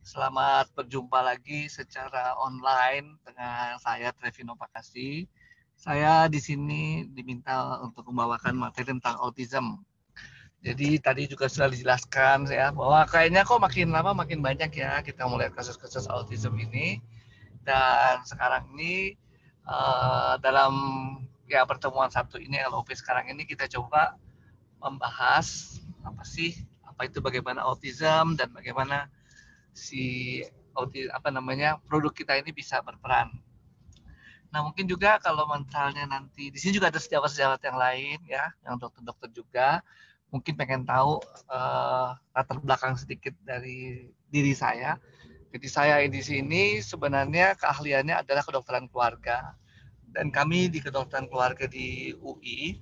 Selamat berjumpa lagi secara online dengan saya Trevino Pakasi. Saya di sini diminta untuk membawakan materi tentang autism. Jadi tadi juga sudah dijelaskan ya bahwa kayaknya kok makin lama makin banyak ya kita melihat kasus-kasus autism ini. Dan sekarang ini dalam ya pertemuan satu ini LOP sekarang ini kita coba membahas apa itu bagaimana autism dan bagaimana si produk kita ini bisa berperan. Nah mungkin juga kalau misalnya nanti di sini juga ada sejawat-sejawat yang lain ya, yang dokter-dokter juga mungkin pengen tahu latar belakang sedikit dari diri saya. Jadi saya di sini sebenarnya keahliannya adalah kedokteran keluarga dan kami di kedokteran keluarga di UI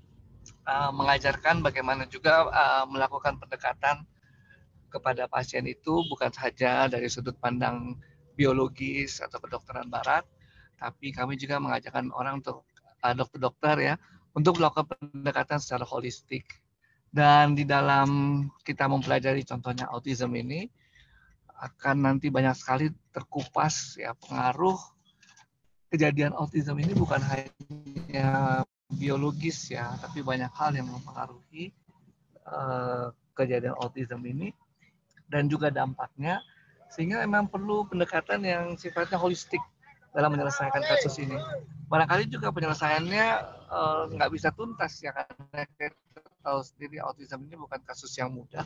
mengajarkan bagaimana juga melakukan pendekatan kepada pasien itu bukan saja dari sudut pandang biologis atau kedokteran barat, tapi kami juga mengajarkan orang untuk dokter-dokter ya untuk melakukan pendekatan secara holistik. Dan di dalam kita mempelajari contohnya autism ini akan nanti banyak sekali terkupas ya pengaruh kejadian autism ini bukan hanya biologis ya, tapi banyak hal yang mempengaruhi kejadian autism ini dan juga dampaknya, sehingga memang perlu pendekatan yang sifatnya holistik dalam menyelesaikan kasus ini. Barangkali juga penyelesaiannya nggak bisa tuntas ya, karena kita tahu sendiri autism ini bukan kasus yang mudah,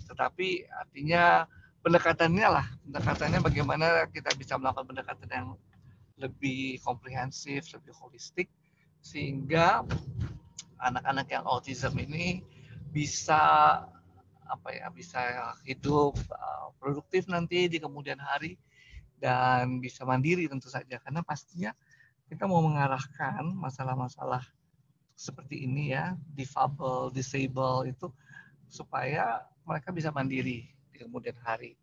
tetapi artinya pendekatannya bagaimana kita bisa melakukan pendekatan yang lebih komprehensif, lebih holistik, sehingga anak-anak yang autism ini bisa bisa hidup produktif nanti di kemudian hari dan bisa mandiri tentu saja, karena pastinya kita mau mengarahkan masalah-masalah seperti ini ya, difabel, disable itu supaya mereka bisa mandiri di kemudian hari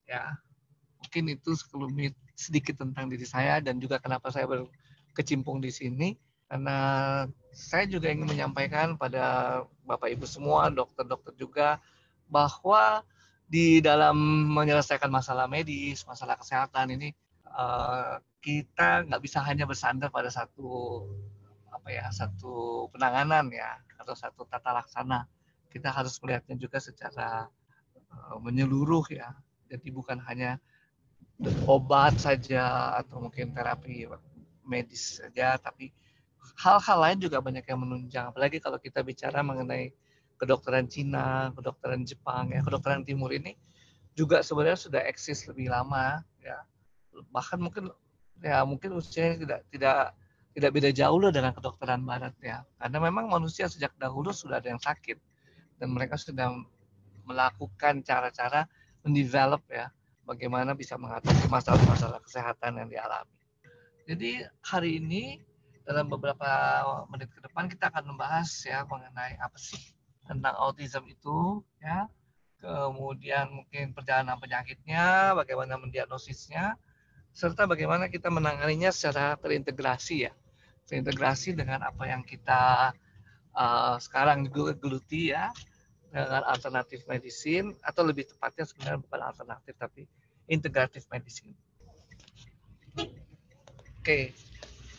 ya. Mungkin itu sekelumit sedikit tentang diri saya dan juga kenapa saya berkecimpung di sini, karena saya juga ingin menyampaikan pada Bapak Ibu semua, dokter-dokter juga, bahwa di dalam menyelesaikan masalah medis, masalah kesehatan ini kita nggak bisa hanya bersandar pada satu penanganan ya atau satu tata laksana. Kita harus melihatnya juga secara menyeluruh ya. Jadi bukan hanya obat saja atau mungkin terapi medis saja, tapi hal-hal lain juga banyak yang menunjang. Apalagi kalau kita bicara mengenai kedokteran Cina, kedokteran Jepang, ya kedokteran Timur ini juga sebenarnya sudah eksis lebih lama, ya. Bahkan mungkin usianya tidak beda jauh loh dengan kedokteran Barat ya. Karena memang manusia sejak dahulu sudah ada yang sakit dan mereka sedang melakukan cara-cara mendevelop ya bagaimana bisa mengatasi masalah-masalah kesehatan yang dialami. Jadi hari ini dalam beberapa menit ke depan kita akan membahas ya mengenai apa sih tentang autism itu ya, kemudian mungkin perjalanan penyakitnya, bagaimana mendiagnosisnya, serta bagaimana kita menanganinya secara terintegrasi ya, terintegrasi dengan apa yang kita sekarang geluti ya, dengan alternatif medicine atau lebih tepatnya sebenarnya bukan alternatif tapi integratif medicine. Oke,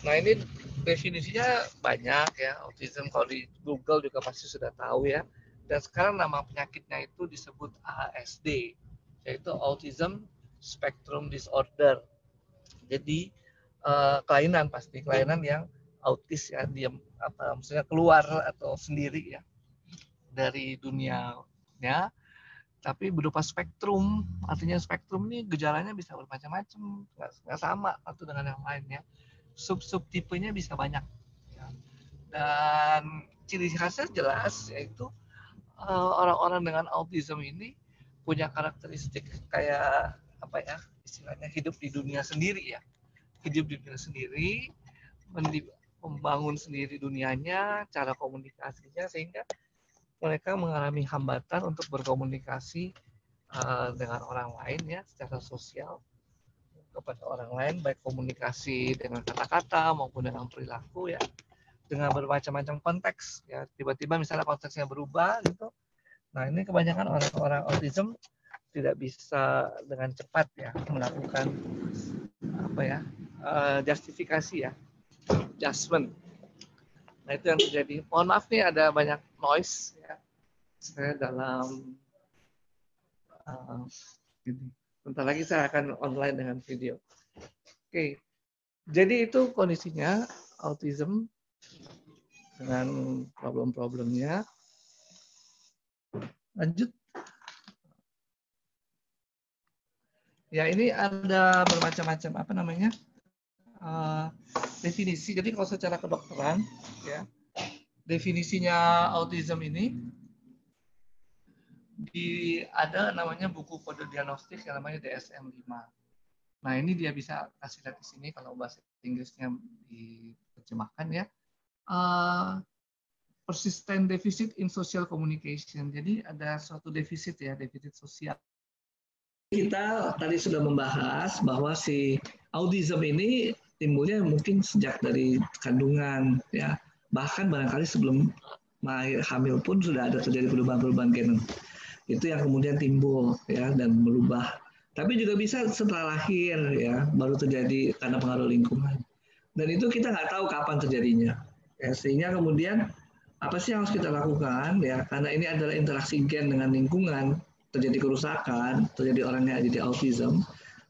nah ini definisinya banyak ya, autism kalau di Google juga pasti sudah tahu ya. Dan sekarang nama penyakitnya itu disebut ASD, yaitu Autism Spectrum Disorder. Jadi kelainan yang autis ya, dia maksudnya keluar atau sendiri ya dari dunianya, tapi berupa spektrum. Artinya spektrum ini gejalanya bisa bermacam-macam, nggak sama satu dengan yang lainnya. Sub tipenya bisa banyak ya. Dan ciri khasnya jelas, yaitu orang-orang dengan autism ini punya karakteristik kayak apa ya, istilahnya hidup di dunia sendiri ya, hidup di dunia sendiri, membangun sendiri dunianya, cara komunikasinya, sehingga mereka mengalami hambatan untuk berkomunikasi dengan orang lain ya, secara sosial kepada orang lain, baik komunikasi dengan kata-kata maupun dengan perilaku ya, dengan bermacam-macam konteks ya. Tiba-tiba misalnya konteksnya berubah gitu. Nah ini kebanyakan orang-orang autism tidak bisa dengan cepat ya melakukan apa ya justifikasi ya, adjustment. Nah itu yang terjadi. Mohon maaf nih ada banyak noise ya. Saya dalam ini. Bentar lagi saya akan online dengan video. Oke, jadi itu kondisinya autism dengan problem-problemnya. Lanjut. Ya ini ada bermacam-macam apa namanya definisi. Jadi kalau secara kedokteran, ya definisinya autism ini ada namanya buku kode diagnostik yang namanya DSM-5. Nah ini dia bisa kasih lihat di sini kalau bahasa Inggrisnya diterjemahkan ya. Persistent deficit in social communication. Jadi ada suatu defisit ya, defisit sosial. Kita tadi sudah membahas bahwa si autism ini timbulnya mungkin sejak dari kandungan ya, bahkan barangkali sebelum hamil pun sudah ada terjadi perubahan-perubahan genetik. Itu yang kemudian timbul ya dan merubah. Tapi juga bisa setelah lahir ya baru terjadi karena pengaruh lingkungan. Dan itu kita nggak tahu kapan terjadinya. Ya, sehingga kemudian apa sih yang harus kita lakukan ya, karena ini adalah interaksi gen dengan lingkungan, terjadi kerusakan, terjadi orang yang jadi autism.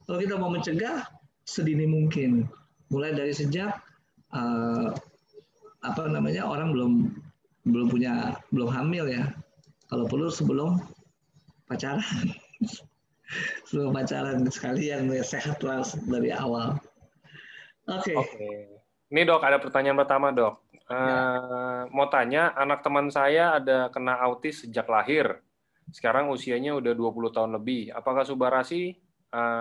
Kalau kita mau mencegah sedini mungkin, mulai dari sejak apa namanya orang belum hamil ya, kalau perlu sebelum pacaran, sebelum pacaran sekalian ya, sehat lah dari awal. Oke. Ini dok ada pertanyaan pertama dok. Mau tanya, anak teman saya ada kena autis sejak lahir. Sekarang usianya udah 20 tahun lebih. Apakah Subarasi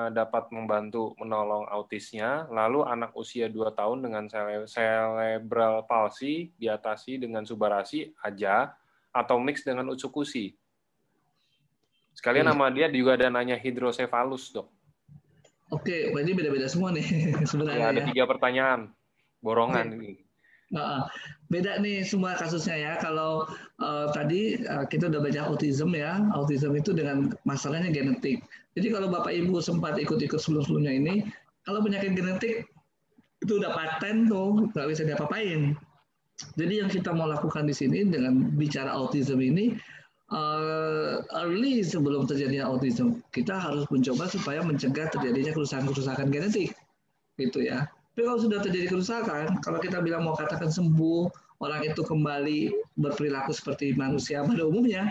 dapat membantu menolong autisnya? Lalu anak usia 2 tahun dengan cerebral palsy diatasi dengan Subarasi aja atau mix dengan Utsukushi? Sekalian nama dia juga ada nanya hidrosefalus, dok. Oke, berarti beda-beda semua nih sebenarnya. Ya, ada 3 pertanyaan. Borongan ini. Beda nih semua kasusnya ya. Kalau tadi kita udah baca autism ya, autism itu dengan masalahnya genetik. Jadi kalau Bapak Ibu sempat ikut-ikut sebelum-sebelumnya ini, kalau penyakit genetik itu udah paten tuh, nggak bisa diapa-apain. Jadi yang kita mau lakukan di sini dengan bicara autism ini, early sebelum terjadinya autism, kita harus mencoba supaya mencegah terjadinya kerusakan-kerusakan genetik, gitu ya. Tapi kalau sudah terjadi kerusakan, kalau kita bilang mau katakan sembuh, orang itu kembali berperilaku seperti manusia pada umumnya,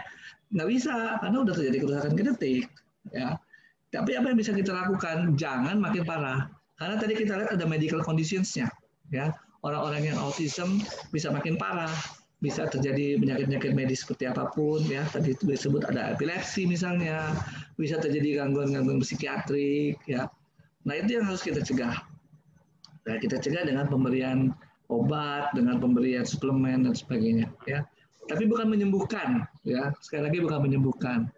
nggak bisa, karena udah terjadi kerusakan genetik. Ya. Tapi apa yang bisa kita lakukan? Jangan makin parah. Karena tadi kita lihat ada medical conditions-nya. Ya. Orang-orang yang autism bisa makin parah. Bisa terjadi penyakit-penyakit medis seperti apapun. Ya. Tadi itu disebut ada epilepsi misalnya. Bisa terjadi gangguan-gangguan psikiatrik. Ya. Nah itu yang harus kita cegah. Nah, kita cegah dengan pemberian obat, dengan pemberian suplemen dan sebagainya, ya. Tapi bukan menyembuhkan, ya. Sekali lagi bukan menyembuhkan.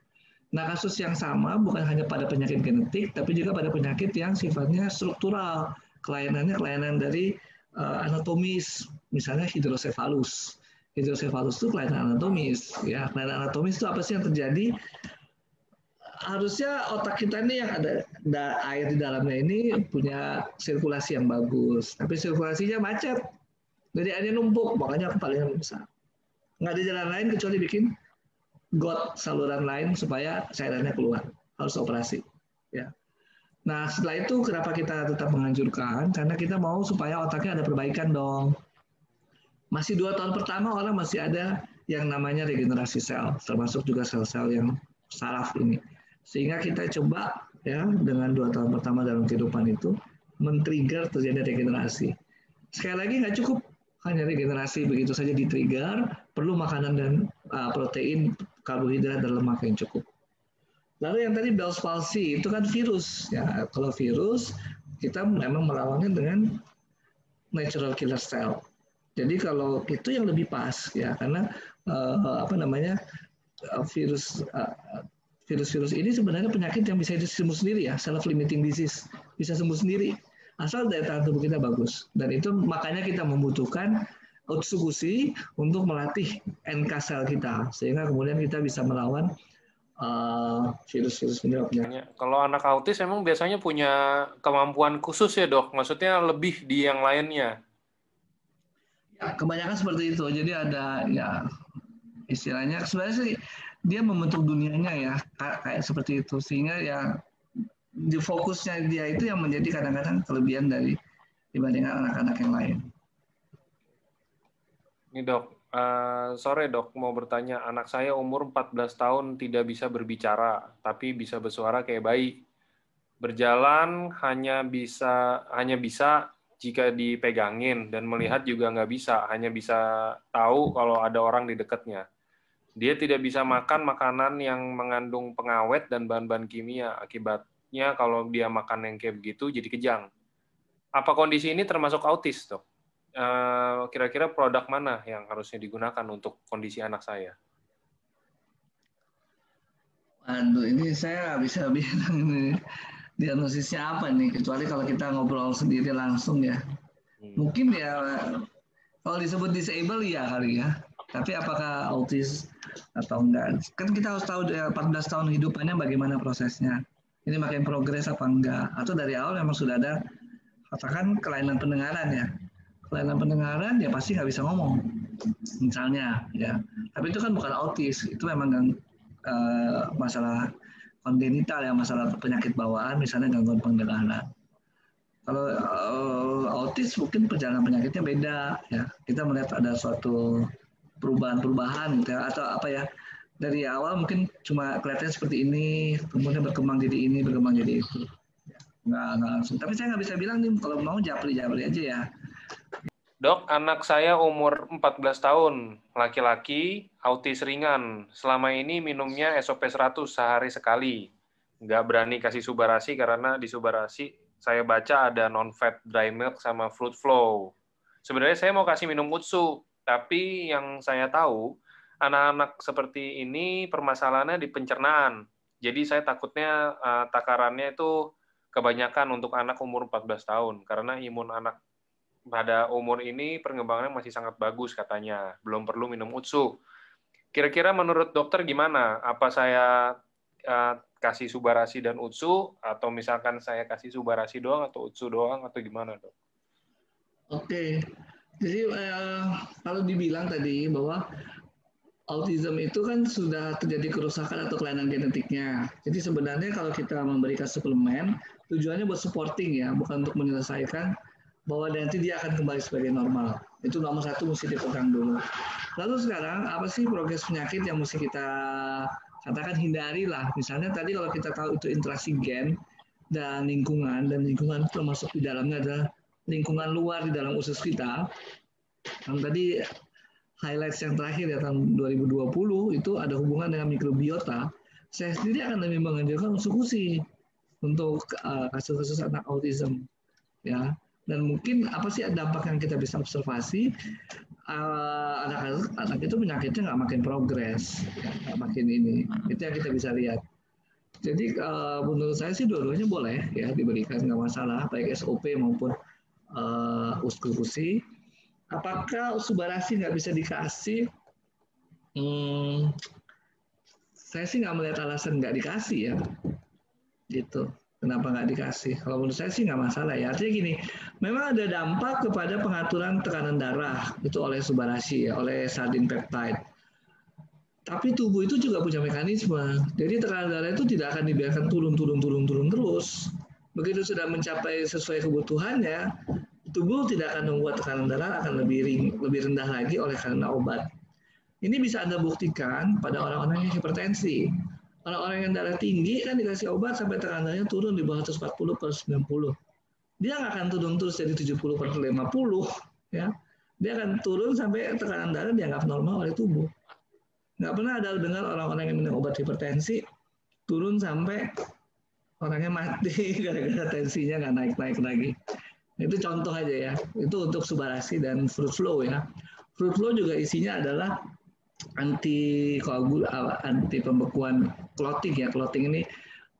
Nah, kasus yang sama bukan hanya pada penyakit genetik, tapi juga pada penyakit yang sifatnya struktural, kelainan dari anatomis, misalnya hidrosefalus. Hidrosefalus itu kelainan anatomis, ya. Kelainan anatomis itu apa sih yang terjadi? Harusnya otak kita ini yang ada air di dalamnya ini punya sirkulasi yang bagus, tapi sirkulasinya macet, jadi airnya numpuk, makanya kepalanya besar. Nggak ada jalan lain kecuali bikin got, saluran lain supaya cairannya keluar, harus operasi. Ya. Nah setelah itu kenapa kita tetap menganjurkan? Karena kita mau supaya otaknya ada perbaikan dong. Masih 2 tahun pertama orang masih ada yang namanya regenerasi sel, termasuk juga sel-sel yang saraf ini. Sehingga kita coba ya dengan 2 tahun pertama dalam kehidupan itu men-trigger terjadi regenerasi. Sekali lagi nggak cukup hanya regenerasi begitu saja di-trigger, perlu makanan dan protein, karbohidrat dan lemak yang cukup. Lalu yang tadi Bell's palsy itu kan virus ya. Kalau virus kita memang melawannya dengan natural killer cell. Jadi kalau itu yang lebih pas ya karena virus-virus ini sebenarnya penyakit yang bisa sembuh sendiri ya, self-limiting disease, bisa sembuh sendiri asal daya tahan tubuh kita bagus. Dan itu makanya kita membutuhkan Utsukushi untuk melatih NK sel kita sehingga kemudian kita bisa melawan virus-virus penyebabnya. Kalau anak autis emang biasanya punya kemampuan khusus ya dok? Maksudnya lebih di yang lainnya? Ya, kebanyakan seperti itu. Jadi ada ya istilahnya sebenarnya sih dia membentuk dunianya ya kayak seperti itu sehingga ya di fokusnya dia itu yang menjadi kadang-kadang kelebihan dari dibandingkan anak-anak yang lain. Ini dok, sore dok mau bertanya, anak saya umur 14 tahun tidak bisa berbicara, tapi bisa bersuara kayak bayi. Berjalan hanya bisa jika dipegangin, dan melihat juga nggak bisa, hanya bisa tahu kalau ada orang di dekatnya. Dia tidak bisa makan makanan yang mengandung pengawet dan bahan-bahan kimia, akibatnya kalau dia makan yang kayak begitu jadi kejang. Apa kondisi ini termasuk autis dok? Kira-kira produk mana yang harusnya digunakan untuk kondisi anak saya? Aduh, ini saya nggak bisa bilang ini diagnosisnya apa nih, kecuali kalau kita ngobrol sendiri langsung ya. Mungkin ya kalau disebut disable ya kali ya. Tapi apakah autis atau enggak? Kan kita harus tahu 14 tahun hidupannya bagaimana prosesnya. Ini makin progres apa enggak? Atau dari awal memang sudah ada katakan kelainan pendengaran ya. Kelainan pendengaran ya pasti nggak bisa ngomong misalnya ya, tapi itu kan bukan autis, itu memang masalah kongenital ya, masalah penyakit bawaan misalnya gangguan pendengaran. Kalau autis mungkin perjalanan penyakitnya beda ya, kita melihat ada suatu perubahan gitu ya, atau apa ya, dari awal mungkin cuma kelihatannya seperti ini, kemudian berkembang jadi ini, berkembang jadi itu, nggak langsung. Tapi saya nggak bisa bilang nih, kalau mau japri aja ya. Dok, anak saya umur 14 tahun, laki-laki, autis ringan. Selama ini minumnya SOP 100 sehari sekali. Nggak berani kasih subarasi karena di subarasi saya baca ada non-fat dry milk sama fruit flow. Sebenarnya saya mau kasih minum utsu, tapi yang saya tahu, anak-anak seperti ini permasalahannya di pencernaan. Jadi saya takutnya takarannya itu kebanyakan untuk anak umur 14 tahun, karena imun anak pada umur ini perkembangannya masih sangat bagus katanya, belum perlu minum utsu. Kira-kira menurut dokter gimana? Apa saya kasih subarasi dan utsu, atau misalkan saya kasih subarasi doang atau utsu doang, atau gimana dok? Oke, jadi kalau dibilang tadi bahwa autism itu kan sudah terjadi kerusakan atau kelainan genetiknya. Jadi sebenarnya kalau kita memberikan suplemen, tujuannya buat supporting ya, bukan untuk menyelesaikan bahwa nanti dia akan kembali sebagai normal. Itu nomor satu mesti dipegang dulu. Lalu sekarang apa sih progres penyakit yang mesti kita katakan hindari lah. Misalnya tadi kalau kita tahu itu interaksi gen dan lingkungan termasuk di dalamnya adalah lingkungan luar di dalam usus kita. Yang tadi highlights yang terakhir ya tahun 2020 itu ada hubungan dengan mikrobiota. Saya sendiri akan lebih menganjurkan usus-usi untuk kasus-kasus anak autism ya. Dan mungkin apa sih dampak yang kita bisa observasi, anak itu penyakitnya nggak makin progres, nggak makin ini. Itu yang kita bisa lihat. Jadi menurut saya sih dua-duanya boleh ya diberikan, nggak masalah, baik SOP maupun usus-usi. Apakah subarasi nggak bisa dikasih? Saya sih nggak melihat alasan nggak dikasih ya, gitu. Kenapa nggak dikasih? Kalau menurut saya sih nggak masalah ya. Artinya gini, memang ada dampak kepada pengaturan tekanan darah itu oleh subarasi ya, oleh sardin peptide. Tapi tubuh itu juga punya mekanisme. Jadi tekanan darah itu tidak akan dibiarkan turun terus. Begitu sudah mencapai sesuai kebutuhannya, tubuh tidak akan membuat tekanan darah akan lebih rendah lagi oleh karena obat. Ini bisa Anda buktikan pada orang-orang yang hipertensi. Orang-orang yang darah tinggi kan dikasih obat sampai tekanan darahnya turun di bawah 140/90. Dia nggak akan turun terus jadi 70/50 ya. Dia akan turun sampai tekanan darah dianggap normal oleh tubuh. Nggak pernah ada dengar orang-orang yang minum obat hipertensi turun sampai orangnya mati gara-gara tensinya nggak naik-naik lagi. Itu contoh aja ya. Itu untuk subarasi dan fruit flow ya. Fruit flow juga isinya adalah anti pembekuan clotting ya. Clotting ini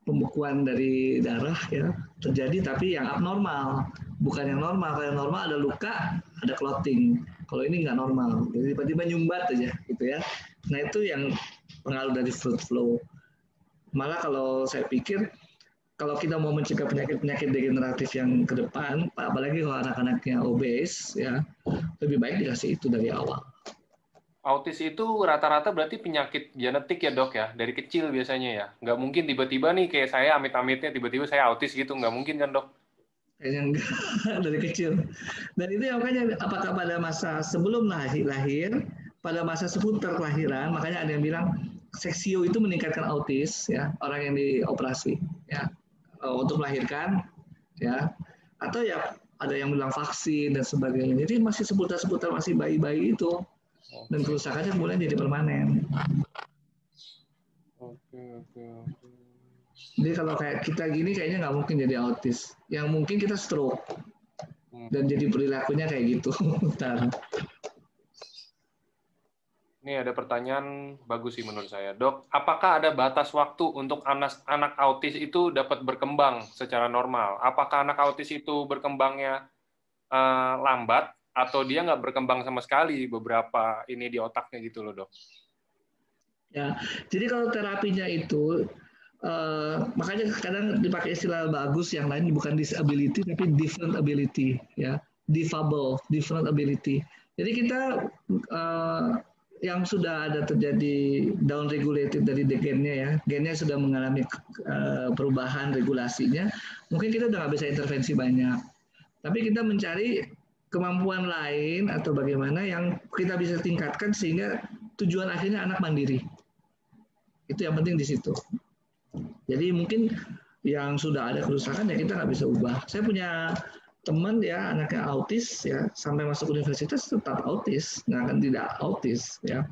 pembekuan dari darah ya terjadi tapi yang abnormal, bukan yang normal. Kalau yang normal ada luka, ada clotting. Kalau ini nggak normal, jadi tiba-tiba nyumbat aja gitu ya. Nah itu yang pengaruh dari fruit flow. Malah kalau saya pikir, kalau kita mau mencegah penyakit-penyakit degeneratif yang ke depan, apalagi kalau anak-anaknya obes, ya lebih baik dikasih itu dari awal. Autis itu rata-rata berarti penyakit genetik ya dok ya, dari kecil biasanya ya. Nggak mungkin tiba-tiba nih kayak saya amit-amitnya tiba-tiba saya autis gitu, nggak mungkin kan dok? Kayaknya enggak dari kecil. Dan itu yang makanya apakah pada masa sebelum lahir, pada masa seputar kelahiran, makanya ada yang bilang seksio itu meningkatkan autis, ya orang yang dioperasi, ya untuk melahirkan, ya atau ya ada yang bilang vaksin dan sebagainya. Jadi masih seputar-seputar masih bayi-bayi itu dan kerusakannya kemudian jadi permanen. Oke. Jadi kalau kayak kita gini kayaknya nggak mungkin jadi autis. Yang mungkin kita stroke dan jadi perilakunya kayak gitu. Ntar. Ini ada pertanyaan bagus sih menurut saya. Dok, apakah ada batas waktu untuk anak autis itu dapat berkembang secara normal? Apakah anak autis itu berkembangnya lambat atau dia nggak berkembang sama sekali beberapa ini di otaknya gitu loh, dok? Ya, jadi kalau terapinya itu makanya kadang dipakai istilah bagus yang lain bukan disability tapi different ability, ya, difabel, different ability. Jadi kita yang sudah ada terjadi down regulated dari gennya, ya, gennya sudah mengalami perubahan regulasinya, mungkin kita udah nggak bisa intervensi banyak. Tapi kita mencari kemampuan lain atau bagaimana yang kita bisa tingkatkan sehingga tujuan akhirnya anak mandiri. Itu yang penting di situ. Jadi mungkin yang sudah ada kerusakan ya kita nggak bisa ubah. Saya punya teman ya anaknya autis ya sampai masuk universitas tetap autis, nggak akan tidak autis ya.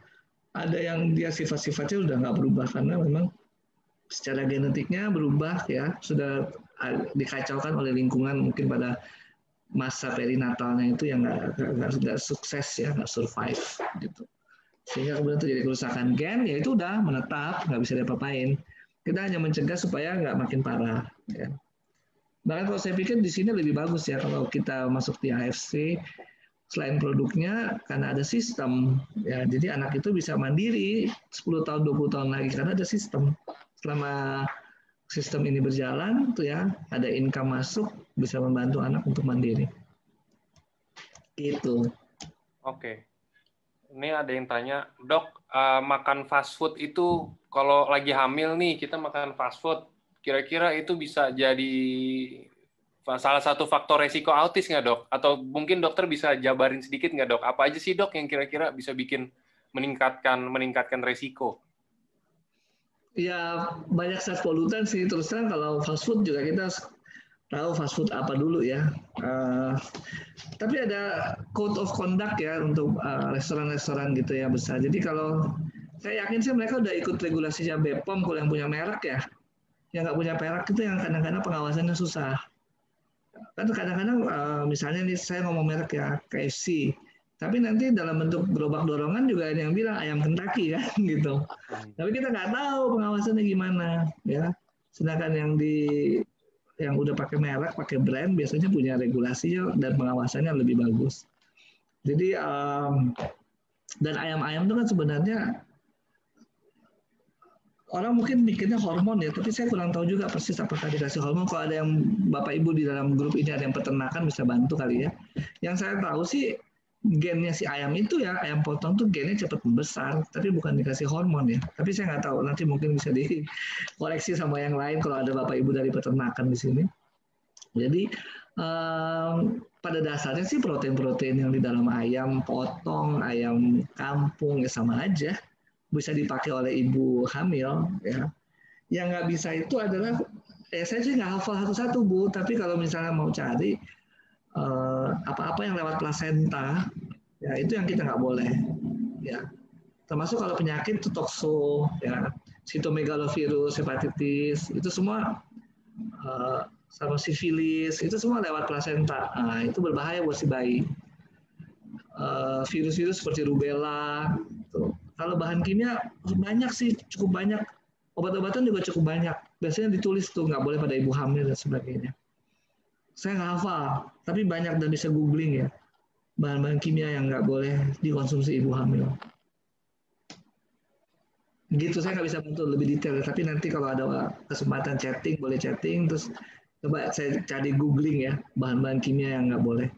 Ada yang dia sifat-sifatnya udah nggak berubah karena memang secara genetiknya berubah ya, sudah dikacaukan oleh lingkungan mungkin pada masa perinatalnya itu yang nggak sukses ya, nggak survive gitu. Sehingga kemudian terjadi kerusakan gen, ya itu udah menetap, nggak bisa diapa-apain. Kita hanya mencegah supaya nggak makin parah. Ya. Bahkan kalau saya pikir di sini lebih bagus ya kalau kita masuk di AFC, selain produknya karena ada sistem. Ya, jadi anak itu bisa mandiri 10 tahun, 20 tahun lagi karena ada sistem. Selama sistem ini berjalan, tuh ya ada income masuk, bisa membantu anak untuk mandiri. Gitu. Oke. Ini ada yang tanya, dok, makan fast food itu kalau lagi hamil nih kita makan fast food, kira-kira itu bisa jadi salah satu faktor resiko autis nggak dok? Atau mungkin dokter bisa jabarin sedikit nggak dok? Apa aja sih dok yang kira-kira bisa bikin meningkatkan resiko? Ya banyak zat polutan sih, terus terang kalau fast food juga kita tahu fast food apa dulu ya. Tapi ada code of conduct ya untuk restoran-restoran gitu ya besar. Jadi kalau saya yakin sih mereka udah ikut regulasinya BPOM kalau yang punya merek ya. Yang nggak punya merek itu yang kadang-kadang pengawasannya susah. Kan kadang-kadang misalnya nih saya ngomong merek ya KFC. Tapi nanti dalam bentuk gerobak dorongan juga ada yang bilang ayam Kentucky kan gitu. Tapi kita nggak tahu pengawasannya gimana ya. Sedangkan yang udah pakai merek, pakai brand biasanya punya regulasinya dan pengawasannya lebih bagus. Jadi dan ayam-ayam itu kan sebenarnya orang mungkin mikirnya hormon ya, tapi saya kurang tahu juga persis apakah dikasih hormon. Kalau ada yang Bapak Ibu di dalam grup ini ada yang peternakan bisa bantu kali ya. Yang saya tahu sih gennya si ayam itu ya, ayam potong tuh gennya cepat membesar, tapi bukan dikasih hormon ya. Tapi saya nggak tahu, nanti mungkin bisa dikoreksi sama yang lain kalau ada Bapak Ibu dari peternakan di sini. Jadi pada dasarnya sih protein-protein yang di dalam ayam potong, ayam kampung ya sama aja, bisa dipakai oleh ibu hamil ya. Yang nggak bisa itu adalah saya sih nggak hafal satu-satu Bu, tapi kalau misalnya mau cari apa-apa yang lewat plasenta ya itu yang kita nggak boleh ya. Termasuk kalau penyakit itu tokso ya, sitomegalovirus, hepatitis itu semua sama sifilis itu semua lewat plasenta. Nah, itu berbahaya buat si bayi. Virus-virus seperti rubella. Tuh. Kalau bahan kimia banyak sih, cukup banyak. Obat-obatan juga cukup banyak. Biasanya ditulis tuh nggak boleh pada ibu hamil dan sebagainya. Saya nggak hafal, tapi banyak dan bisa googling ya. Bahan-bahan kimia yang nggak boleh dikonsumsi ibu hamil. Gitu saya nggak bisa bantu lebih detail, tapi nanti kalau ada kesempatan chatting boleh chatting, terus coba saya cari googling ya bahan-bahan kimia yang nggak boleh.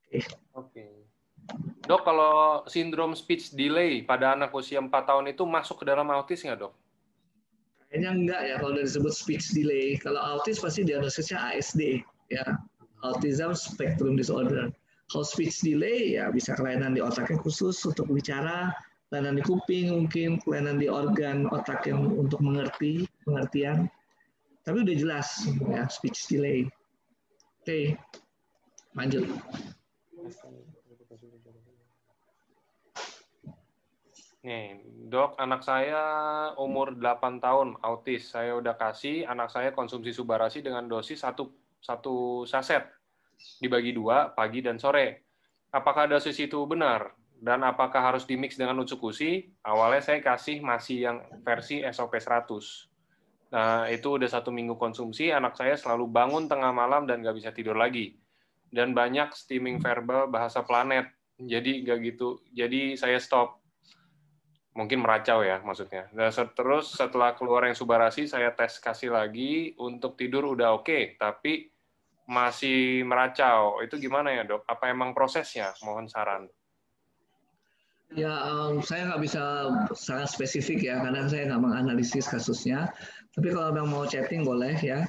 Oke. Oke. Dok, kalau sindrom speech delay pada anak usia 4 tahun itu masuk ke dalam autis nggak, dok? Kayaknya enggak ya kalau udah disebut speech delay. Kalau autis pasti diagnosisnya ASD ya, Autism Spectrum Disorder. Kalau speech delay ya bisa kelainan di otak yang khusus untuk bicara, kelainan di kuping mungkin, kelainan di organ otak yang untuk pengertian. Tapi udah jelas ya speech delay. Oke, lanjut. Nih, dok, anak saya umur 8 tahun, autis. Saya udah kasih anak saya konsumsi Subarasi dengan dosis satu saset, dibagi 2, pagi dan sore. Apakah dosis itu benar? Dan apakah harus dimix dengan Utsukushi? Awalnya saya kasih masih yang versi SOP 100. Nah, itu udah 1 minggu konsumsi, anak saya selalu bangun tengah malam dan nggak bisa tidur lagi. Dan banyak steaming verbal bahasa planet. Jadi nggak gitu. Jadi saya stop. Mungkin meracau ya maksudnya. Dan terus setelah keluar yang Subarasi, saya tes kasih lagi, untuk tidur udah oke, tapi masih meracau. Itu gimana ya, dok? Apa emang prosesnya? Mohon saran. Ya, saya nggak bisa sangat spesifik ya, karena saya nggak menganalisis kasusnya. Tapi kalau memang mau chatting boleh ya.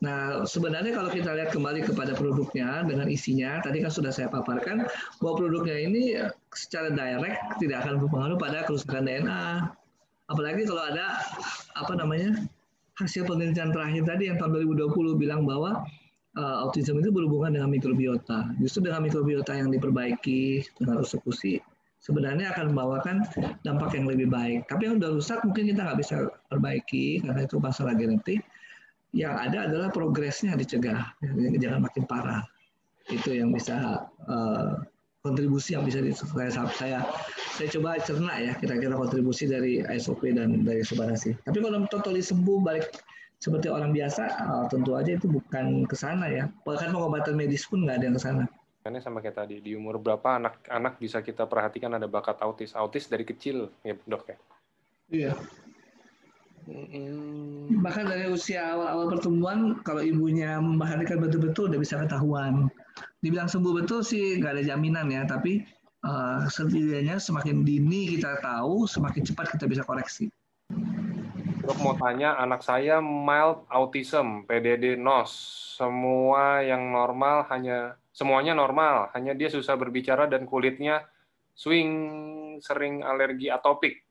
Nah, sebenarnya kalau kita lihat kembali kepada produknya dengan isinya, tadi kan sudah saya paparkan bahwa produknya ini secara direct tidak akan berpengaruh pada kerusakan DNA. Apalagi kalau ada apa namanya hasil penelitian terakhir tadi yang tahun 2020 bilang bahwa autism itu berhubungan dengan mikrobiota. Justru dengan mikrobiota yang diperbaiki dengan eksekusi sebenarnya akan membawakan dampak yang lebih baik. Tapi yang sudah rusak mungkin kita nggak bisa perbaiki karena itu masalah genetik. Yang ada adalah progresnya dicegah, jangan makin parah. Itu yang bisa kontribusi yang bisa saya coba cerna ya kira-kira kontribusi dari SOP dan dari Subarasi. Tapi kalau totally sembuh balik seperti orang biasa, tentu aja itu bukan ke sana ya. Bahkan pengobatan medis pun nggak ada yang ke sana. Karena sama kayak tadi, di umur berapa anak-anak bisa kita perhatikan ada bakat autis. Autis dari kecil, ya dok ya? Iya. Bahkan dari usia awal-awal pertemuan, kalau ibunya memperhatikan betul-betul udah bisa ketahuan. Dibilang sembuh betul sih nggak ada jaminan ya, tapi setidaknya semakin dini kita tahu, semakin cepat kita bisa koreksi. Dok mau tanya, anak saya mild autism, PDD NOS, semuanya normal, hanya dia susah berbicara dan kulitnya swing, sering alergi atopik.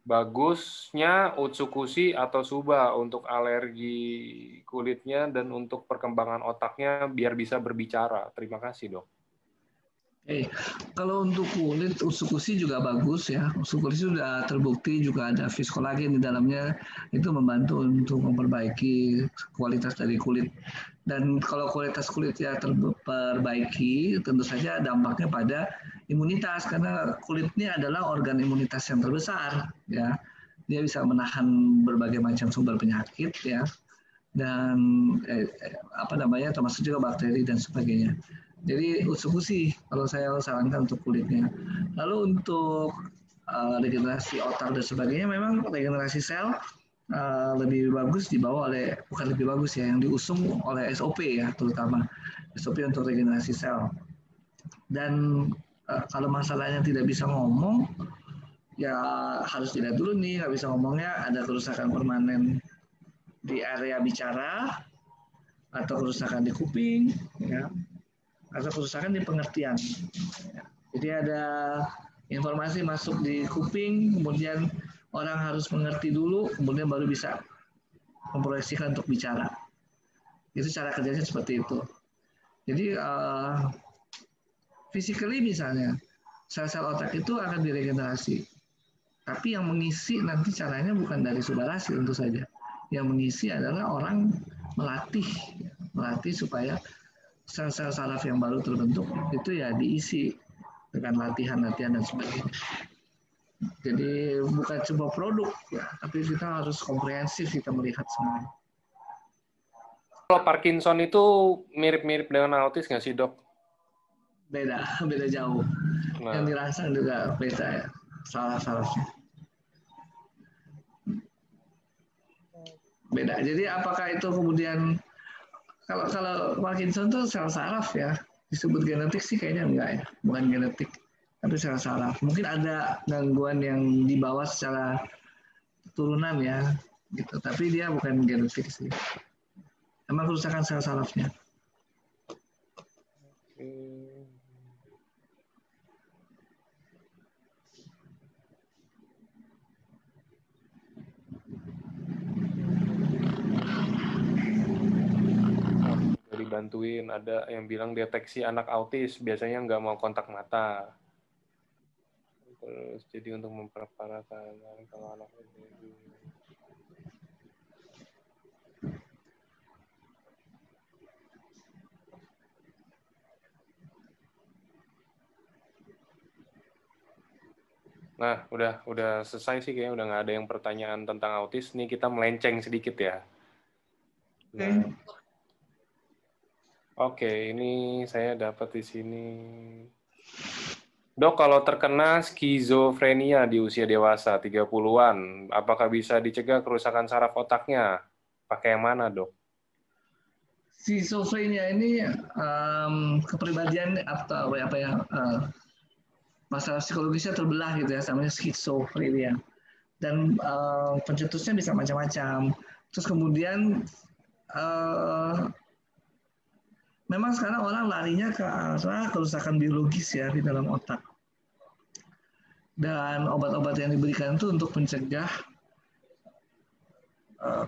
Bagusnya Utsukushi atau Suba untuk alergi kulitnya dan untuk perkembangan otaknya biar bisa berbicara. Terima kasih, dok. Kalau untuk kulit, Utsukushi juga bagus ya. Utsukushi sudah terbukti juga ada viskolagen di dalamnya, itu membantu untuk memperbaiki kualitas dari kulit. Dan kalau kualitas kulitnya terperbaiki, tentu saja dampaknya pada imunitas karena kulit ini adalah organ imunitas yang terbesar ya. Dia bisa menahan berbagai macam sumber penyakit ya. Dan termasuk juga bakteri dan sebagainya. Jadi Utsukushi kalau saya sarankan untuk kulitnya. Lalu untuk regenerasi otak dan sebagainya, memang regenerasi sel lebih bagus dibawa oleh, bukan lebih bagus ya, yang diusung oleh SOP ya, terutama SOP untuk regenerasi sel. Dan kalau masalahnya tidak bisa ngomong, ya harus dilihat dulu nih, nggak bisa ngomongnya ada kerusakan permanen di area bicara atau kerusakan di kuping, ya, atau kerusakan di pengertian. Jadi ada informasi masuk di kuping, kemudian orang harus mengerti dulu, kemudian baru bisa memproyeksikan untuk bicara. Itu cara kerjanya seperti itu. Jadi physically misalnya, sel-sel otak itu akan diregenerasi. Tapi yang mengisi nanti caranya bukan dari Subarasi tentu saja. Yang mengisi adalah orang melatih supaya sel-sel saraf yang baru terbentuk itu ya diisi dengan latihan-latihan dan sebagainya. Jadi bukan sebuah produk ya, tapi kita harus komprehensif kita melihat semuanya. Kalau Parkinson itu mirip-mirip dengan autis nggak sih, dok? Beda jauh. Yang dirangsang juga beda ya, saraf-sarafnya. Beda. Jadi apakah itu kemudian kalau Parkinson itu sel saraf ya, disebut genetik sih kayaknya enggak ya, bukan genetik, tapi sel saraf. Mungkin ada gangguan yang dibawa secara turunan ya, gitu. Tapi dia bukan genetik sih. Emang kerusakan sel sarafnya. Dibantuin, ada yang bilang deteksi anak autis biasanya nggak mau kontak mata, terus jadi untuk memperparah kalau anak Nah, udah selesai sih kayaknya, udah nggak ada yang pertanyaan tentang autis. Nih kita melenceng sedikit ya. Nah, Oke, ini saya dapat di sini. Dok, kalau terkena skizofrenia di usia dewasa 30-an, apakah bisa dicegah kerusakan saraf otaknya? Pakai yang mana, Dok? Skizofrenia ini kepribadian atau apa ya, masalah psikologisnya terbelah gitu ya, namanya skizofrenia. Dan pencetusnya bisa macam-macam. Terus kemudian memang sekarang orang larinya ke arah kerusakan biologis ya di dalam otak. Dan obat-obat yang diberikan itu untuk mencegah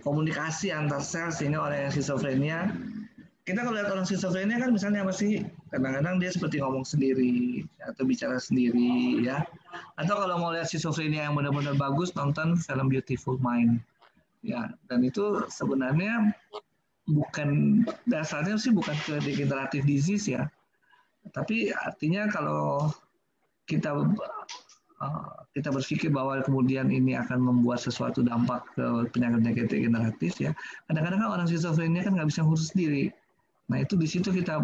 komunikasi antar sel, sehingga orang yang skizofrenia, kita kalau lihat orang skizofrenia kan misalnya apa sih, kadang-kadang dia seperti ngomong sendiri atau bicara sendiri ya. Atau kalau mau lihat skizofrenia yang benar-benar bagus, nonton film Beautiful Mind ya. Dan itu sebenarnya bukan, dasarnya sih bukan ke degenerative disease ya, tapi artinya kalau kita berpikir bahwa kemudian ini akan membuat sesuatu dampak ke penyakit-penyakit degeneratif ya, kadang-kadang kan orang skizofrenia kan nggak bisa ngurus sendiri. Nah itu di situ kita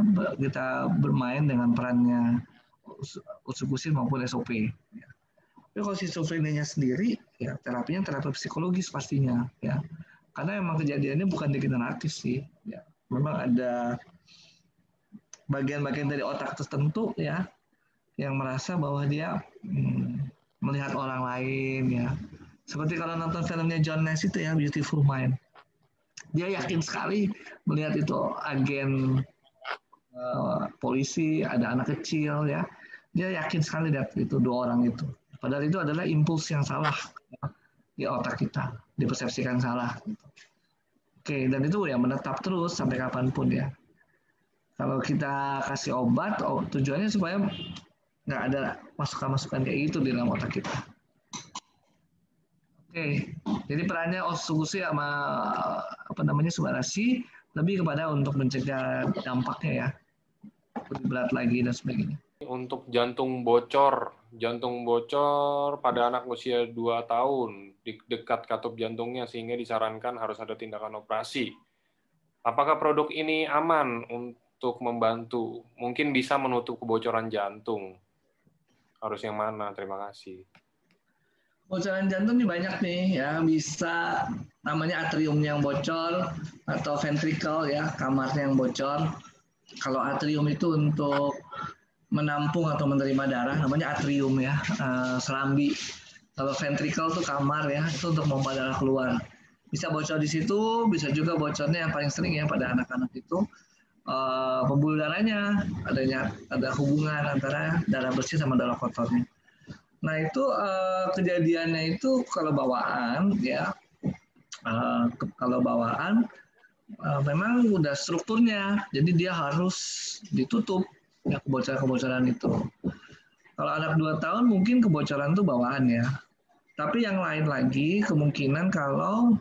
bermain dengan perannya usus maupun SOP. Ya. Tapi kalau skizofrenia sendiri ya terapinya terapi psikologis pastinya ya, karena memang kejadiannya bukan degeneratif sih ya. Memang ada bagian-bagian dari otak tertentu ya yang merasa bahwa dia melihat orang lain ya. Seperti kalau nonton filmnya John Nash itu ya, Beautiful Mind. Dia yakin sekali melihat itu agen polisi, ada anak kecil ya. Dia yakin sekali lihat itu dua orang itu. Padahal itu adalah impuls yang salah ya, di otak kita, dipersepsikan salah. Gitu. Oke, dan itu ya menetap terus sampai kapanpun ya. Kalau kita kasih obat, tujuannya supaya nggak ada masukan-masukan kayak gitu di dalam otak kita. Oke, jadi perannya Osugushi sama Subarashi lebih kepada untuk mencegah dampaknya ya, lebih berat lagi dan sebagainya. Untuk jantung bocor pada anak usia 2 tahun di dekat katup jantungnya sehingga disarankan harus ada tindakan operasi. Apakah produk ini aman untuk membantu? Mungkin bisa menutup kebocoran jantung. Harus yang mana? Terima kasih. Bocoran jantung ini banyak nih ya, bisa namanya atrium yang bocor atau ventricle ya, kamarnya yang bocor. Kalau atrium itu untuk menampung atau menerima darah, namanya atrium ya, serambi. Kalau ventricle itu kamar ya, itu untuk memompa darah keluar. Bisa bocor di situ, bisa juga bocornya yang paling sering ya pada anak-anak itu pembuluh darahnya, ada hubungan antara darah bersih sama darah kotornya. Nah itu kejadiannya itu kalau bawaan ya, kalau bawaan memang udah strukturnya, jadi dia harus ditutup ya kebocoran-kebocoran itu. Kalau anak 2 tahun mungkin kebocoran itu bawaan ya, tapi yang lain lagi kemungkinan kalau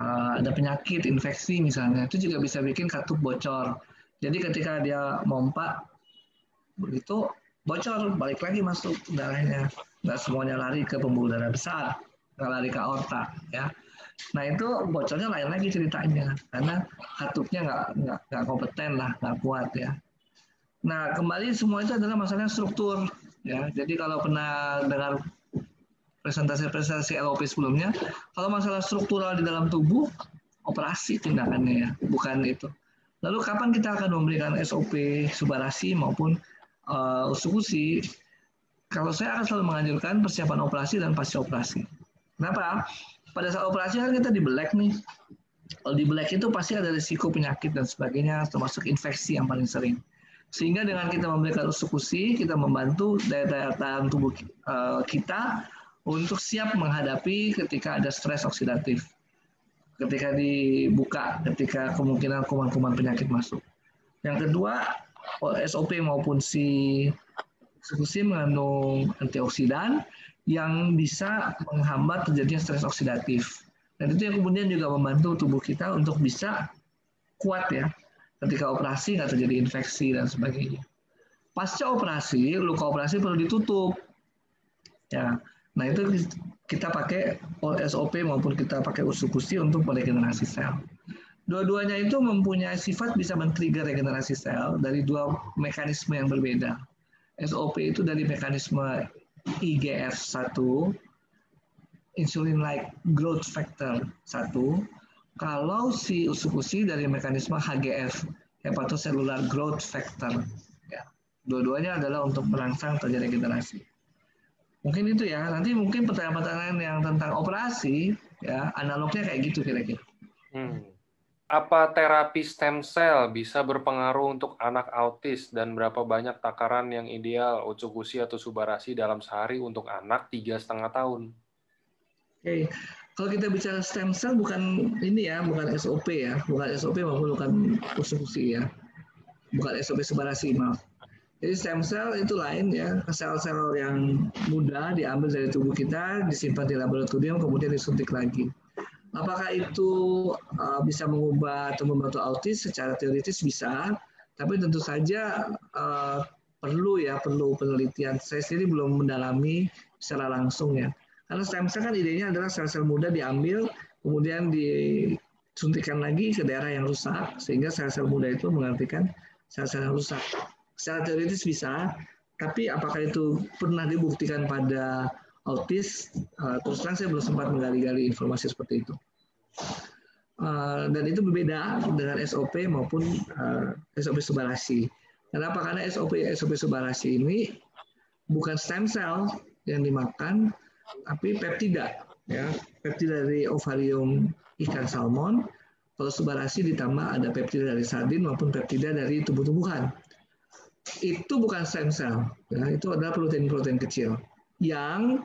ada penyakit infeksi misalnya, itu juga bisa bikin katup bocor. Jadi ketika dia mompa begitu bocor, balik lagi masuk darahnya. Nggak semuanya lari ke pembuluh darah besar, nggak lari ke aorta ya. Nah itu bocornya lain lagi ceritanya, karena katupnya nggak kompeten lah, nggak kuat ya. Nah kembali semua itu adalah masalah struktur ya. Jadi kalau pernah dengar presentasi LOP sebelumnya, kalau masalah struktural di dalam tubuh, operasi tindakannya ya, bukan itu. Lalu kapan kita akan memberikan SOP subarasi maupun usukusi? Kalau saya akan selalu menganjurkan persiapan operasi dan pasca operasi. Kenapa? Pada saat operasi kan kita dibelek nih. Kalau dibelek itu pasti ada risiko penyakit dan sebagainya, termasuk infeksi yang paling sering. Sehingga dengan kita memberikan usukusi, kita membantu daya tahan tubuh kita untuk siap menghadapi ketika ada stres oksidatif. Ketika dibuka, ketika kemungkinan kuman-kuman penyakit masuk. Yang kedua, SOP maupun si usukusi mengandung antioksidan yang bisa menghambat terjadinya stres oksidatif. Dan itu yang kemudian juga membantu tubuh kita untuk bisa kuat ya. Ketika operasi nggak terjadi infeksi dan sebagainya. Pasca operasi, luka operasi perlu ditutup. Ya, nah itu kita pakai SOP maupun kita pakai usukusi untuk regenerasi sel. Dua-duanya itu mempunyai sifat bisa men-trigger regenerasi sel dari dua mekanisme yang berbeda. SOP itu dari mekanisme IGF-1, insulin-like growth factor 1, kalau si usukusi dari mekanisme HGF, hepatocellular growth factor. Ya, dua-duanya adalah untuk merangsang terjadi regenerasi. Mungkin itu ya, nanti mungkin pertanyaan-pertanyaan yang tentang operasi, ya analognya kayak gitu kira-kira. Apa terapi stem cell bisa berpengaruh untuk anak autis dan berapa banyak takaran yang ideal usukusi atau subarasi dalam sehari untuk anak 3,5 tahun? Oke, kalau kita bicara stem cell bukan ini ya, bukan SOP ya, bukan SOP maupun bukan usukusi ya, bukan SOP subarasi maaf. Jadi stem cell itu lain ya, sel-sel yang muda diambil dari tubuh kita, disimpan di laboratorium, kemudian disuntik lagi. Apakah itu bisa mengubah atau membantu autis? Secara teoritis bisa, tapi tentu saja perlu penelitian. Saya sendiri belum mendalami secara langsung ya. Karena stem cell kan idenya adalah sel-sel muda diambil, kemudian disuntikkan lagi ke daerah yang rusak, sehingga sel-sel muda itu menggantikan sel-sel yang rusak. Secara teoritis bisa, tapi apakah itu pernah dibuktikan pada autis, terus terang saya belum sempat menggali-gali informasi seperti itu. Dan itu berbeda dengan SOP maupun SOP subarasi. Kenapa? Karena SOP subarasi ini bukan stem cell yang dimakan, tapi peptida, ya, peptida dari ovarium ikan salmon. Kalau subarasi ditambah ada peptida dari sardin maupun peptida dari tumbuh-tumbuhan. Itu bukan stem cell, ya, itu adalah protein-protein kecil yang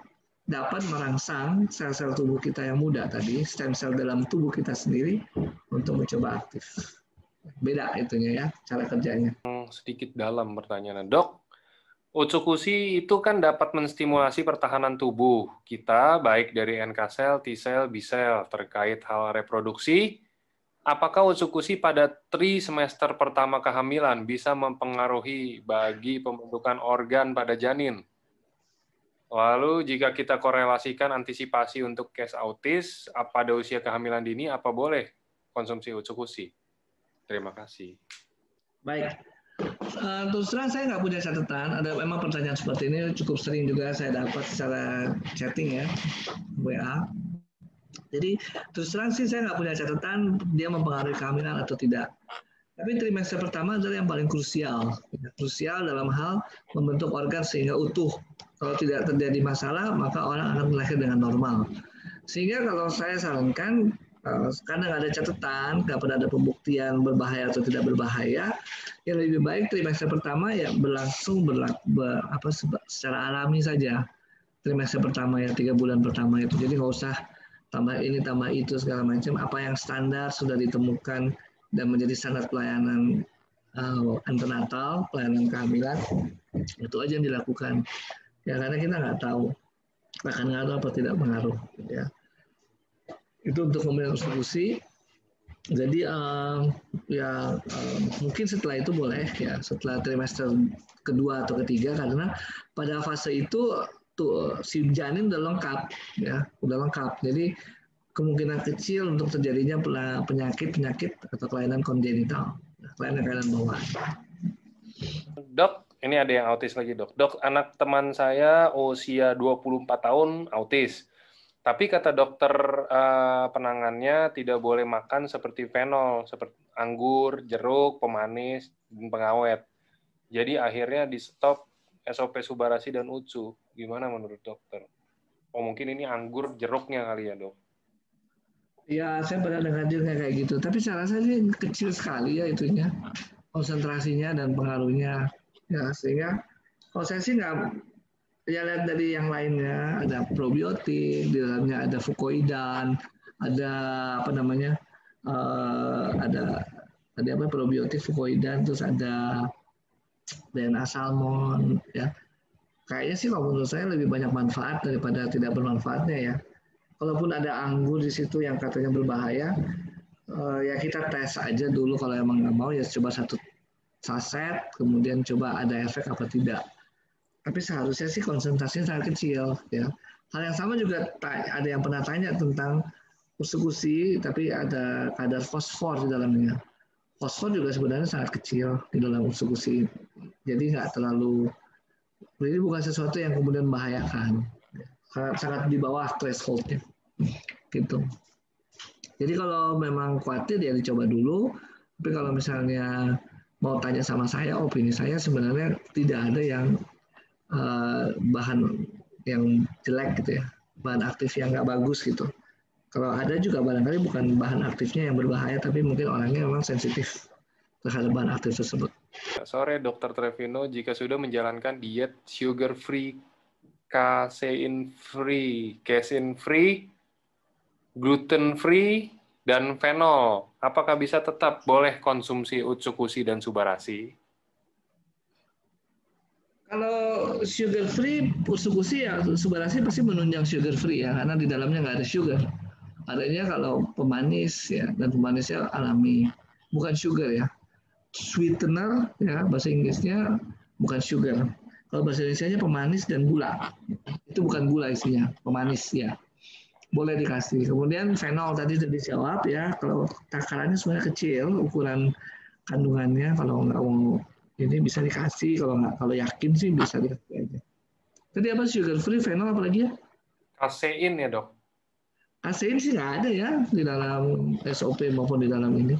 dapat merangsang sel-sel tubuh kita yang muda tadi, stem cell dalam tubuh kita sendiri untuk mencoba aktif. Beda itunya ya, cara kerjanya. Sedikit dalam pertanyaan, Dok. Usukusi itu kan dapat menstimulasi pertahanan tubuh kita, baik dari NK sel, T sel, B sel, terkait hal reproduksi. Apakah usukusi pada semester pertama kehamilan bisa mempengaruhi bagi pembentukan organ pada janin? Lalu jika kita korelasikan antisipasi untuk case autis pada usia kehamilan dini, apa boleh konsumsi usukusi? Terima kasih. Baik. Terus terang saya nggak punya catatan. Ada memang pertanyaan seperti ini cukup sering juga saya dapat secara chatting ya, WA. Jadi terus terang sih saya nggak punya catatan dia mempengaruhi kehamilan atau tidak. Tapi trimester pertama adalah yang paling krusial. Krusial dalam hal membentuk organ sehingga utuh. Kalau tidak terjadi masalah, maka orang akan lahir dengan normal. Sehingga kalau saya sarankan, karena nggak ada catatan, nggak pernah ada pembuktian berbahaya atau tidak berbahaya, yang lebih baik trimester pertama ya berlangsung secara alami saja. Trimester pertama ya 3 bulan pertama itu. Jadi nggak usah tambah ini, tambah itu, segala macam. Apa yang standar sudah ditemukan dan menjadi standar pelayanan antenatal, pelayanan kehamilan, itu aja yang dilakukan. Ya karena kita nggak tahu akan ngaruh atau tidak mengaruh. Ya. Itu untuk pemberian usukusi. Jadi mungkin setelah itu boleh ya, setelah trimester kedua atau ketiga, karena pada fase itu si janin udah lengkap ya, udah lengkap. Jadi kemungkinan kecil untuk terjadinya penyakit atau kelainan kongenital, kelainan bawaan. Dok, ini ada yang autis lagi, Dok. Dok, anak teman saya usia 24 tahun autis. Tapi kata dokter penangannya tidak boleh makan seperti fenol, seperti anggur, jeruk, pemanis, dan pengawet. Jadi akhirnya di stop SOP Subarasi dan UTSU. Gimana menurut dokter? Oh, mungkin ini anggur jeruknya kali ya, Dok? Ya, saya pernah dengar juga kayak gitu. Tapi saya rasa sih kecil sekali ya itunya, konsentrasinya dan pengaruhnya. Ya, sehingga kalau saya sih nggak, ya lihat dari yang lainnya, ada probiotik, di dalamnya ada fukoidan, ada apa namanya, ada apa probiotik fukoidan, terus ada DNA salmon, ya. Kayaknya sih kalau menurut saya lebih banyak manfaat daripada tidak bermanfaatnya ya. Kalaupun ada anggur di situ yang katanya berbahaya, ya kita tes aja dulu kalau emang nggak mau ya coba satu saset, kemudian coba ada efek apa tidak. Tapi seharusnya sih konsentrasinya sangat kecil ya. Hal yang sama juga ada yang pernah tanya tentang persekusi, tapi ada kadar fosfor di dalamnya. Fosfor juga sebenarnya sangat kecil di dalam persekusi, jadi nggak terlalu. Ini bukan sesuatu yang kemudian membahayakan, sangat di bawah thresholdnya, gitu. Jadi kalau memang khawatir ya dicoba dulu. Tapi kalau misalnya mau tanya sama saya, opini saya sebenarnya tidak ada yang bahan yang jelek gitu ya, bahan aktif yang nggak bagus gitu. Kalau ada juga barangkali bukan bahan aktifnya yang berbahaya, tapi mungkin orangnya memang sensitif terhadap bahan aktif tersebut. Sore, Dr. Trevino, jika sudah menjalankan diet sugar free, casein free, gluten free, dan fenol, apakah bisa tetap boleh konsumsi utsukushi dan subarasi? Kalau sugar free, utsukushi ya subarasi pasti menunjang sugar free ya, karena di dalamnya nggak ada sugar. Adanya kalau pemanis ya, dan pemanisnya alami, bukan sugar ya. Sweetener ya bahasa Inggrisnya, bukan sugar. Kalau bahasa Indonesianya pemanis dan gula. Itu bukan gula isinya, pemanis ya. Boleh dikasih. Kemudian fenol tadi sudah dijawab ya. Kalau takarannya sebenarnya kecil, ukuran kandungannya, kalau nggak mau ini bisa dikasih. Kalau nggak, kalau yakin sih bisa dikasih aja. Tadi apa sugar free, fenol apa lagi ya? Kasein ya, Dok? Kasein sih nggak ada ya di dalam SOP maupun di dalam ini.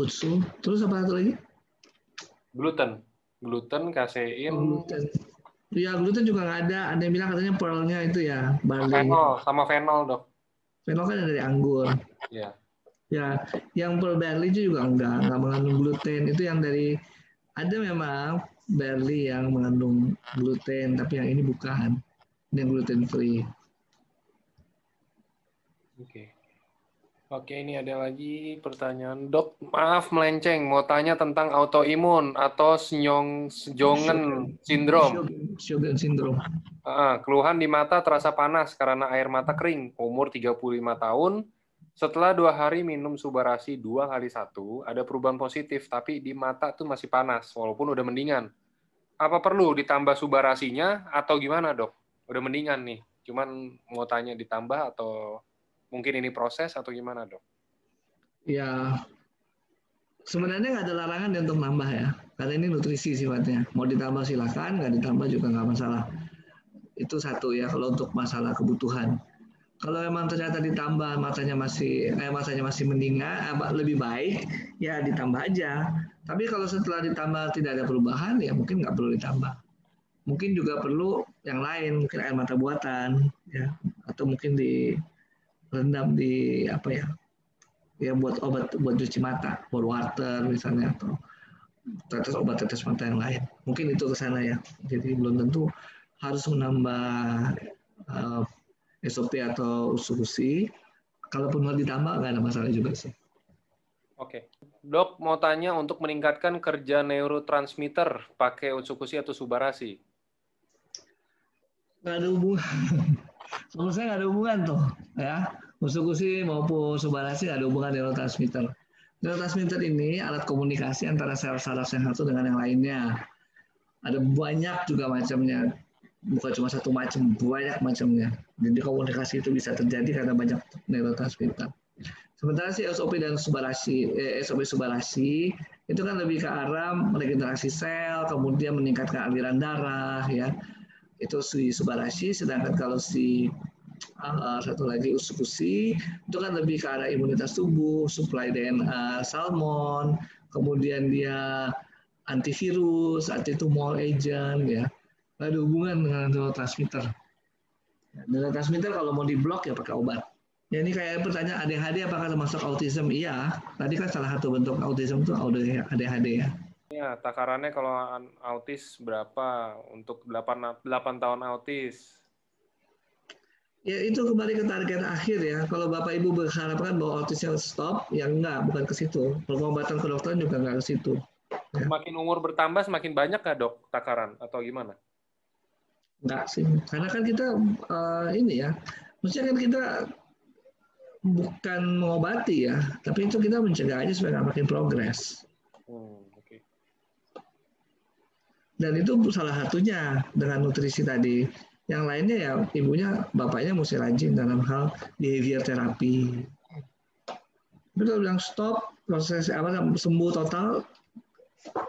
UTSU. Terus apa satu lagi? Gluten, kasein. Gluten. Ya, gluten juga nggak ada. Ada yang bilang katanya pearl-nya itu ya, barley. Sama fenol, Dok. Fenol kan dari anggur. Ya. Ya, yang pearl barley itu juga nggak mengandung gluten. Itu yang dari, ada memang barley yang mengandung gluten, tapi yang ini bukan. Ini yang gluten free. Oke, ini ada lagi pertanyaan. Dok, maaf melenceng, mau tanya tentang autoimun atau Sjögren syndrome. Sjögren syndrome. Keluhan di mata terasa panas karena air mata kering. Umur 35 tahun. Setelah 2 hari minum Subarasi 2 kali 1, ada perubahan positif, tapi di mata tuh masih panas, walaupun udah mendingan. Apa perlu ditambah Subarasinya atau gimana, Dok? Udah mendingan nih, cuman mau tanya ditambah atau mungkin ini proses atau gimana, Dok? Ya, sebenarnya nggak ada larangan untuk nambah ya, karena ini nutrisi sifatnya. Mau ditambah silakan, nggak ditambah juga nggak masalah. Itu satu ya kalau untuk masalah kebutuhan. Kalau memang ternyata ditambah matanya masih mendingan, lebih baik, ya ditambah aja. Tapi kalau setelah ditambah tidak ada perubahan, ya mungkin nggak perlu ditambah. Mungkin juga perlu yang lain, mungkin air mata buatan, ya, atau mungkin direndam di apa ya, ya buat obat buat cuci mata, buat water misalnya, atau obat tetes mata yang lain. Mungkin itu ke sana ya. Jadi belum tentu harus menambah SOP atau utsukushi. Kalaupun mau ditambah nggak ada masalah juga sih. Oke. Dok, mau tanya untuk meningkatkan kerja neurotransmitter pakai utsukushi atau Subarasi? Nggak ada hubungan. Menurut saya nggak ada hubungan tuh, ya. Utsukushi maupun Subarasi nggak ada hubungan neurotransmitter. Neurotransmitter ini alat komunikasi antara sel saraf yang satu dengan yang lainnya. Ada banyak juga macamnya, bukan cuma satu macam, banyak macamnya. Jadi komunikasi itu bisa terjadi karena banyak neurotransmitter. Sementara si SOP dan SOP Subarasi itu kan lebih ke arah regenerasi sel, kemudian meningkatkan aliran darah, ya. Itu si Subarasi. Sedangkan kalau si satu lagi Usukusi itu kan lebih ke arah imunitas tubuh, suplai DNA salmon, kemudian dia antivirus, antitumor agent, ya. Ada hubungan dengan neurotransmitter. Neurotransmitter kalau mau diblok ya pakai obat. Ya, ini kayak pertanyaan ADHD apakah termasuk autism? Iya, tadi kan salah satu bentuk autism itu ADHD ya. Ya, takarannya kalau autis berapa untuk 8 tahun autis? Ya itu kembali ke target akhir ya. Kalau Bapak Ibu berharapkan bahwa autisnya stop, ya enggak, bukan ke situ. Pengobatan kedokteran juga enggak ke situ. Ya. Semakin umur bertambah semakin banyak nggak dok takaran atau gimana? Enggak sih, karena kan kita ini ya, maksudnya kan kita bukan mengobati ya, tapi itu kita mencegah aja supaya nggak makin progres. Okay. Dan itu salah satunya dengan nutrisi tadi. Yang lainnya ya ibunya, bapaknya mesti rajin dalam hal behavior terapi. Tapi kalau bilang stop proses sembuh total,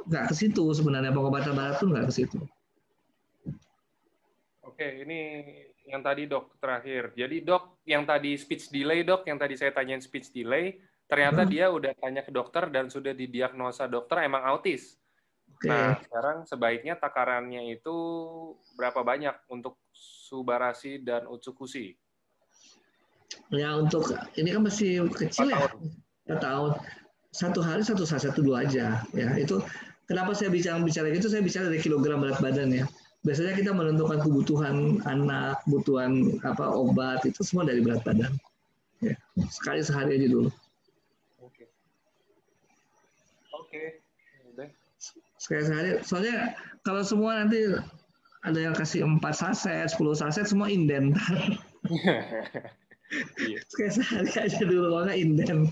nggak ke situ sebenarnya, pengobatan barat pun nggak ke situ. Oke, ini yang tadi dok terakhir. Jadi dok, yang tadi speech delay dok, yang tadi saya tanyain speech delay, ternyata dia udah tanya ke dokter dan sudah didiagnosa dokter emang autis. Okay. Nah, sekarang sebaiknya takarannya itu berapa banyak untuk Subarasi dan Utsukushi? Ya untuk ini kan masih kecil 4 tahun. 1 hari 1 saset 2 aja. Ya itu kenapa saya bicara gitu? Saya bicara dari kilogram berat badan ya. Biasanya kita menentukan kebutuhan anak, kebutuhan obat itu semua dari berat badan. Ya, sekali sehari aja dulu. Oke. Sekali sehari. Soalnya kalau semua nanti ada yang kasih 4 saset, 10 saset, semua inden. Sekali sehari aja dulu, nggak inden.